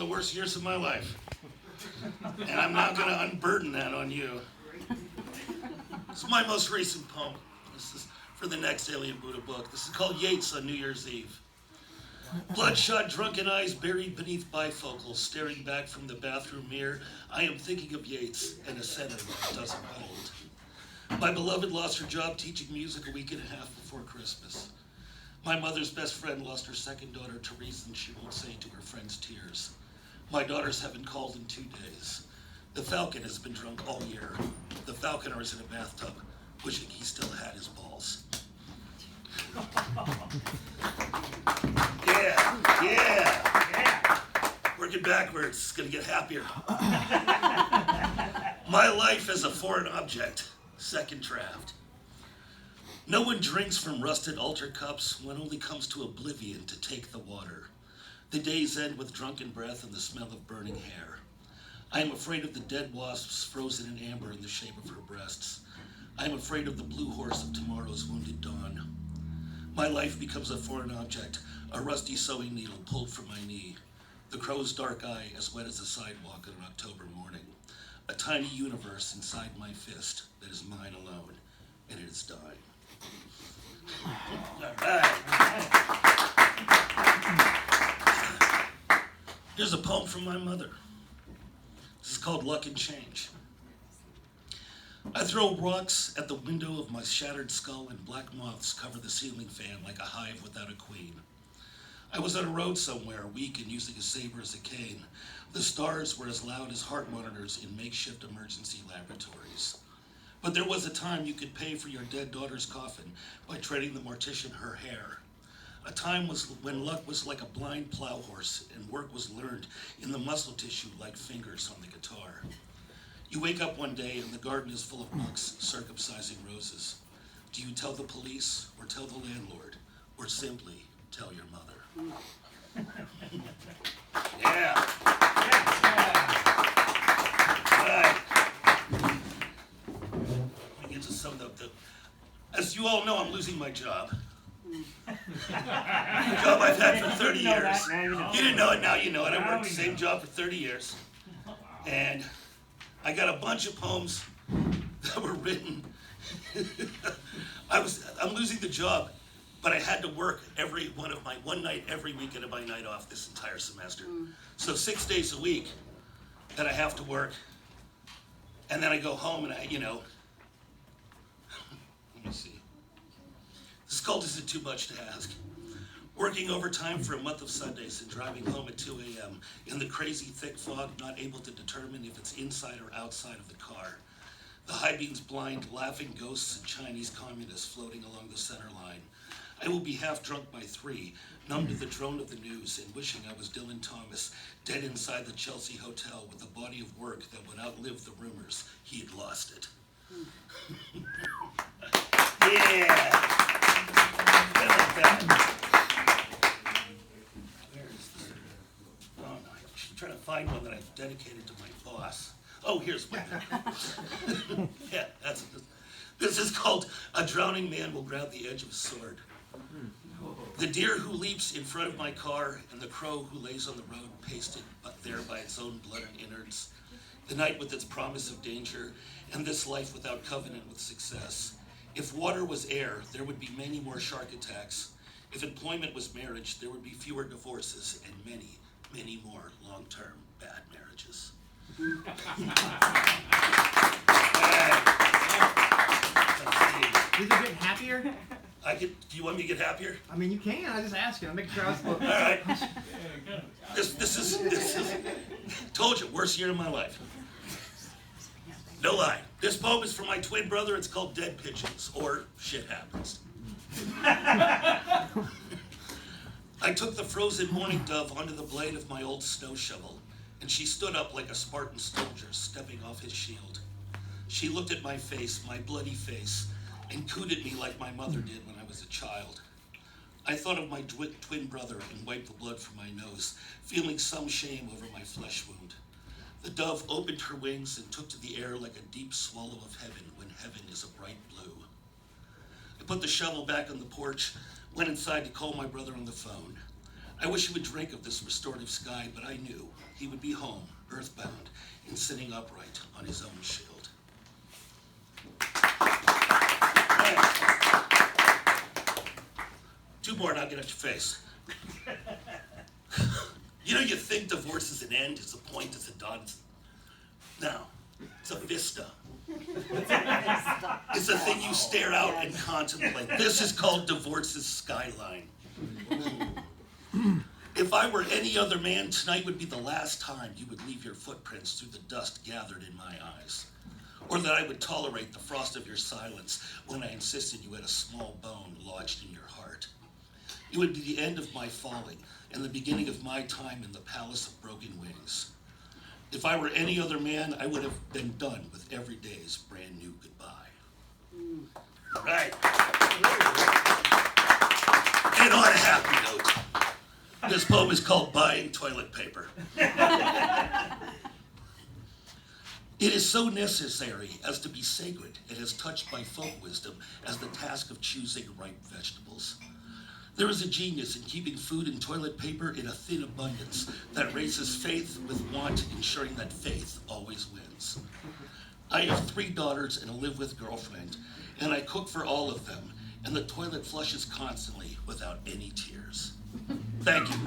worst years of my life. And I'm not going to unburden that on you. This is my most recent poem. This is for the next Alien Buddha book. This is called Yates on New Year's Eve. Bloodshot, drunken eyes buried beneath bifocals, staring back from the bathroom mirror, I am thinking of Yates and a sentiment that doesn't hold. My beloved lost her job teaching music a week and a half before Christmas. My mother's best friend lost her second daughter to reasons she won't say to her friend's tears. My daughters haven't called in 2 days. The Falcon has been drunk all year. The Falconer is in a bathtub, wishing he still had his balls. Yeah. Working backwards, it's gonna get happier. My life as a foreign object, second draft. No one drinks from rusted altar cups, one only comes to oblivion to take the water. The days end with drunken breath and the smell of burning hair. I am afraid of the dead wasps frozen in amber in the shape of her breasts. I am afraid of the blue horse of tomorrow's wounded dawn. My life becomes a foreign object, a rusty sewing needle pulled from my knee. The crow's dark eye as wet as a sidewalk on an October morning. A tiny universe inside my fist that is mine alone, and it is dying. All right. Here's a poem from my mother. This is called Luck and Change. I throw rocks at the window of my shattered skull, and black moths cover the ceiling fan like a hive without a queen. I was on a road somewhere, weak and using a saber as a cane. The stars were as loud as heart monitors in makeshift emergency laboratories. But there was a time you could pay for your dead daughter's coffin by trading the mortician her hair. A time was when luck was like a blind plow horse and work was learned in the muscle tissue like fingers on the guitar. You wake up one day and the garden is full of monks circumcising roses. Do you tell the police or tell the landlord or simply tell your mother? Yeah. All right. Let me get to some of the as you all know, I'm losing my job. The job I've had for 30 years. You didn't know it, now you know it. I worked the same job for 30 years. And I got a bunch of poems that were written. I'm losing the job, but I had to work one night every weekend of my night off this entire semester. So 6 days a week that I have to work, and then I go home and let me see. This is called Is It Too Much to Ask? Working overtime for a month of Sundays and driving home at 2 a.m. in the crazy thick fog, not able to determine if it's inside or outside of the car. The high beams blind, laughing ghosts and Chinese communists floating along the center line. I will be half drunk by 3, numb to the drone of the news and wishing I was Dylan Thomas, dead inside the Chelsea hotel with a body of work that would outlive the rumors he had lost it. Yeah! I like that. I'm trying to find one that I've dedicated to my boss. Oh, here's one. Yeah, this is called A Drowning Man Will Grab the Edge of a Sword. The deer who leaps in front of my car and the crow who lays on the road pasted there by its own blood and innards. The night with its promise of danger and this life without covenant with success. If water was air, there would be many more shark attacks. If employment was marriage, there would be fewer divorces and many, many more long-term bad marriages. Is it getting happier? Do you want me to get happier? I mean, you can. I just asked you. I'm making sure I was. All right. This is. Told you, worst year of my life. No lie. This poem is for my twin brother. It's called Dead Pigeons, or Shit Happens. I took the frozen mourning dove onto the blade of my old snow shovel, and she stood up like a Spartan soldier stepping off his shield. She looked at my face, my bloody face, and cooed at me like my mother did when I was a child. I thought of my twin brother and wiped the blood from my nose, feeling some shame over my flesh wound. The dove opened her wings and took to the air like a deep swallow of heaven when heaven is a bright blue. I put the shovel back on the porch, went inside to call my brother on the phone. I wish he would drink of this restorative sky, but I knew he would be home, earthbound, and sitting upright on his own shield. Two more and I'll get at your face. You know, you think divorce is an end, it's a point, it's a done. No, it's a vista. It's a thing you stare out and contemplate. This is called divorce's skyline. If I were any other man, tonight would be the last time you would leave your footprints through the dust gathered in my eyes. Or that I would tolerate the frost of your silence when I insisted you had a small bone lodged in your heart. It would be the end of my falling and the beginning of my time in the palace of broken wings. If I were any other man, I would have been done with every day's brand new goodbye. All right. And on a happy note, this poem is called Buying Toilet Paper. It is so necessary as to be sacred and as touched by folk wisdom as the task of choosing ripe vegetables. There is a genius in keeping food and toilet paper in a thin abundance that raises faith with want, ensuring that faith always wins. I have 3 daughters and a live-with girlfriend, and I cook for all of them, and the toilet flushes constantly without any tears. Thank you.